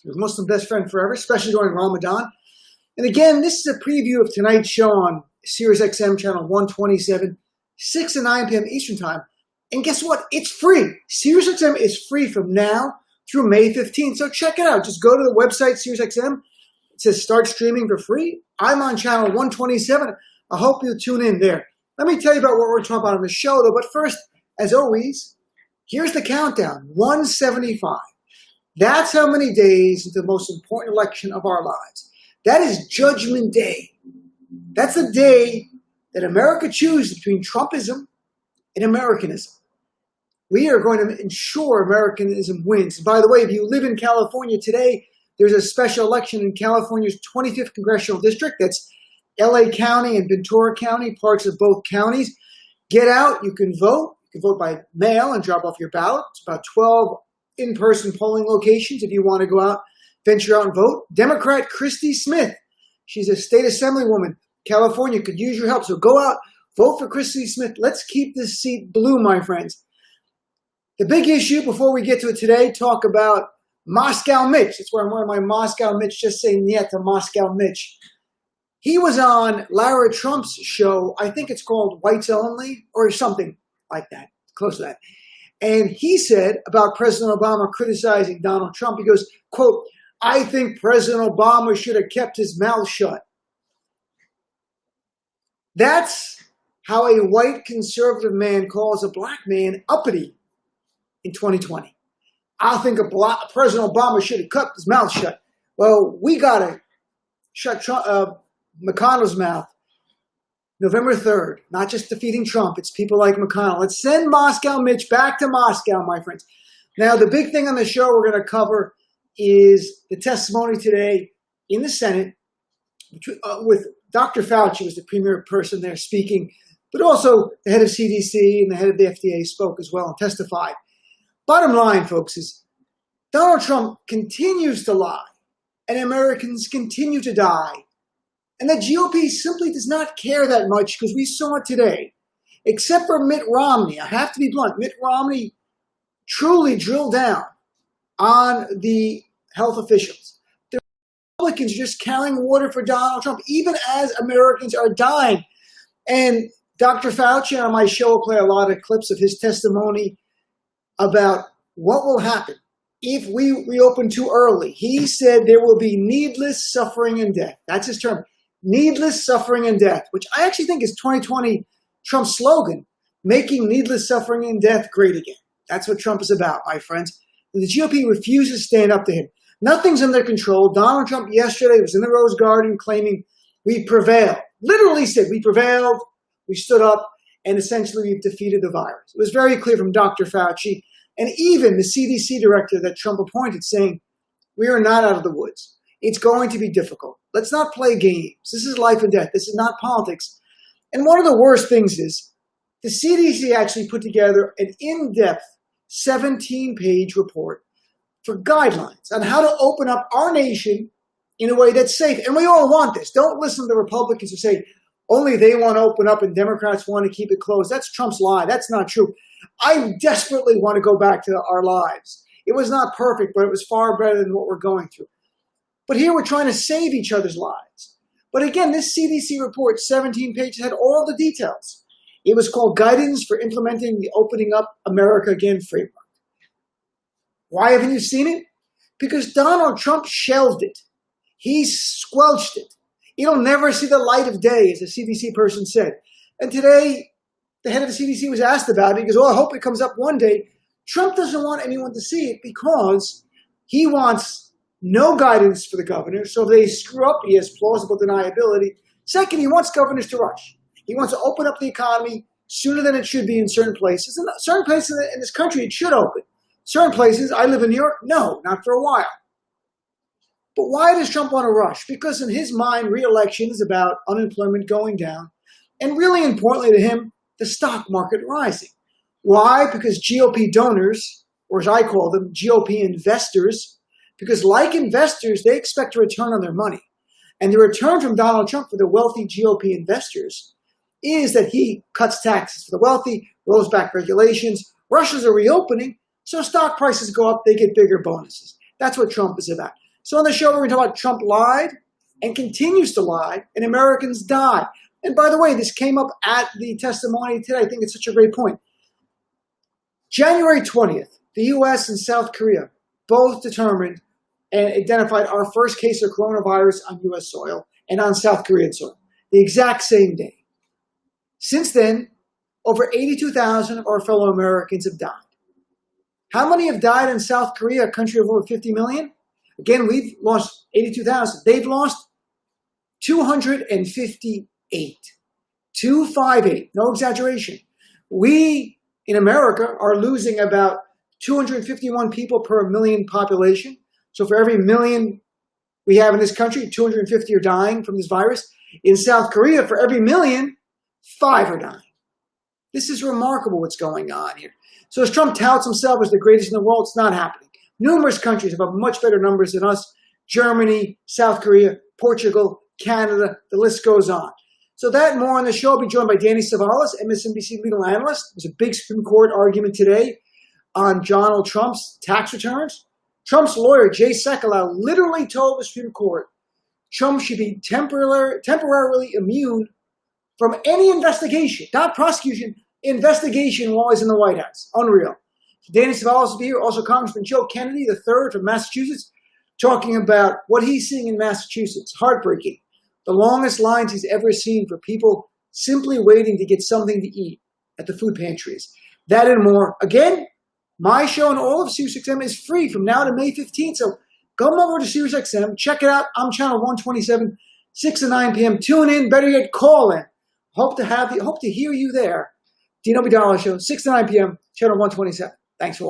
your Muslim best friend forever, especially during Ramadan. And again, this is a preview of tonight's show on SiriusXM channel 127, 6 to 9 p.m. Eastern Time. And guess what? It's free. SiriusXM is free from now through May 15th. So check it out. Just go to the website, SiriusXM. It says start streaming for free. I'm on channel 127. I hope you'll tune in there. Let me tell you about what we're talking about on the show, though. But first, as always, here's the countdown, 175. That's how many days into the most important election of our lives. That is Judgment Day. That's the day that America chooses between Trumpism and Americanism. We are going to ensure Americanism wins. By the way, if you live in California today, there's a special election in California's 25th Congressional District. That's LA County and Ventura County, parts of both counties. Get out. You can vote. You can vote by mail and drop off your ballot. It's about 12 in-person polling locations if you want to go out, venture out and vote. Democrat Christy Smith. She's a state assemblywoman. California could use your help. So go out, vote for Christy Smith. Let's keep this seat blue, my friends. The big issue before we get to it today, talk about Moscow Mitch. That's why I'm wearing my Moscow Mitch, just saying niet to Moscow Mitch. He was on Lara Trump's show. I think it's called Whites Only or something like that, close to that. And he said about President Obama criticizing Donald Trump, he goes, quote, I think President Obama should have kept his mouth shut. That's how a white conservative man calls a black man uppity in 2020. I think President Obama should have kept his mouth shut. Well, we got to shut McConnell's mouth November 3rd, not just defeating Trump. It's people like McConnell. Let's send Moscow Mitch back to Moscow, my friends. Now, the big thing on the show we're going to cover is the testimony today in the Senate with Dr. Fauci was the premier person there speaking, but also the head of CDC and the head of the FDA spoke as well and testified. Bottom line, folks, is Donald Trump continues to lie and Americans continue to die. And the GOP simply does not care that much because we saw it today. Except for Mitt Romney. I have to be blunt. Mitt Romney truly drilled down on the health officials. The Republicans are just carrying water for Donald Trump, even as Americans are dying. And Dr. Fauci on my show will play a lot of clips of his testimony about what will happen if we reopen too early. He said there will be needless suffering and death. That's his term. Needless suffering and death, which I actually think is 2020 Trump's slogan, making needless suffering and death great again. That's what Trump is about, my friends. And the GOP refuses to stand up to him. Nothing's under control. Donald Trump yesterday was in the Rose Garden claiming we prevailed. Literally said we prevailed, we stood up, and essentially we've defeated the virus. It was very clear from Dr. Fauci and even the CDC director that Trump appointed saying we are not out of the woods. It's going to be difficult. Let's not play games. This is life and death. This is not politics. And one of the worst things is the CDC actually put together an in-depth 17-page report for guidelines on how to open up our nation in a way that's safe. And we all want this. Don't listen to the Republicans who say only they want to open up and Democrats want to keep it closed. That's Trump's lie. That's not true. I desperately want to go back to our lives. It was not perfect, but it was far better than what we're going through. But here we're trying to save each other's lives. But again, this CDC report, 17 pages, had all the details. It was called Guidance for Implementing the Opening Up America Again framework. Why haven't you seen it? Because Donald Trump shelved it. He squelched it. It'll never see the light of day, as a CDC person said. And today, the head of the CDC was asked about it. He goes, I hope it comes up one day. Trump doesn't want anyone to see it because he wants no guidance for the governor. So if they screw up, he has plausible deniability. Second, he wants governors to rush. He wants to open up the economy sooner than it should be in certain places. And certain places in this country, it should open. Certain places, I live in New York, no, not for a while. But why does Trump want to rush? Because in his mind, re-election is about unemployment going down. And really importantly to him, the stock market rising. Why? Because GOP donors, or as I call them, GOP investors, because like investors, they expect a return on their money. And the return from Donald Trump for the wealthy GOP investors is that he cuts taxes for the wealthy, rolls back regulations, rushes a reopening, so stock prices go up, they get bigger bonuses. That's what Trump is about. So on the show, we're going to talk about Trump lied and continues to lie, and Americans die. And by the way, this came up at the testimony today. I think it's such a great point. January 20th, the U.S. and South Korea both determined and identified our first case of coronavirus on U.S. soil and on South Korean soil, the exact same day. Since then, over 82,000 of our fellow Americans have died. How many have died in South Korea, a country of over 50 million? Again, we've lost 82,000. They've lost 258. 258, no exaggeration. We, in America, are losing about 251 people per million population. So for every million we have in this country, 250 are dying from this virus. In South Korea, for every million, 5 are dying. This is remarkable what's going on here. So as Trump touts himself as the greatest in the world, it's not happening. Numerous countries have much better numbers than us. Germany, South Korea, Portugal, Canada, the list goes on. So that and more on the show. I'll be joined by Danny Savalas, MSNBC legal analyst. There's a big Supreme Court argument today on Donald Trump's tax returns. Trump's lawyer, Jay Sekulow, literally told the Supreme Court Trump should be temporarily immune from any investigation, not prosecution, investigation while he's in the White House. Unreal. Danny Savalas will be here. Also, Congressman Joe Kennedy, the third from Massachusetts, talking about what he's seeing in Massachusetts. Heartbreaking. The longest lines he's ever seen for people simply waiting to get something to eat at the food pantries. That and more. Again, my show and all of SiriusXM is free from now to May 15th. So come over to SiriusXM. Check it out. I'm channel 127, 6 to 9 p.m. Tune in. Better yet, call in. Hope to hear you there. Dino Vidal Show, 6 to 9 p.m., channel 127. Thanks for watching.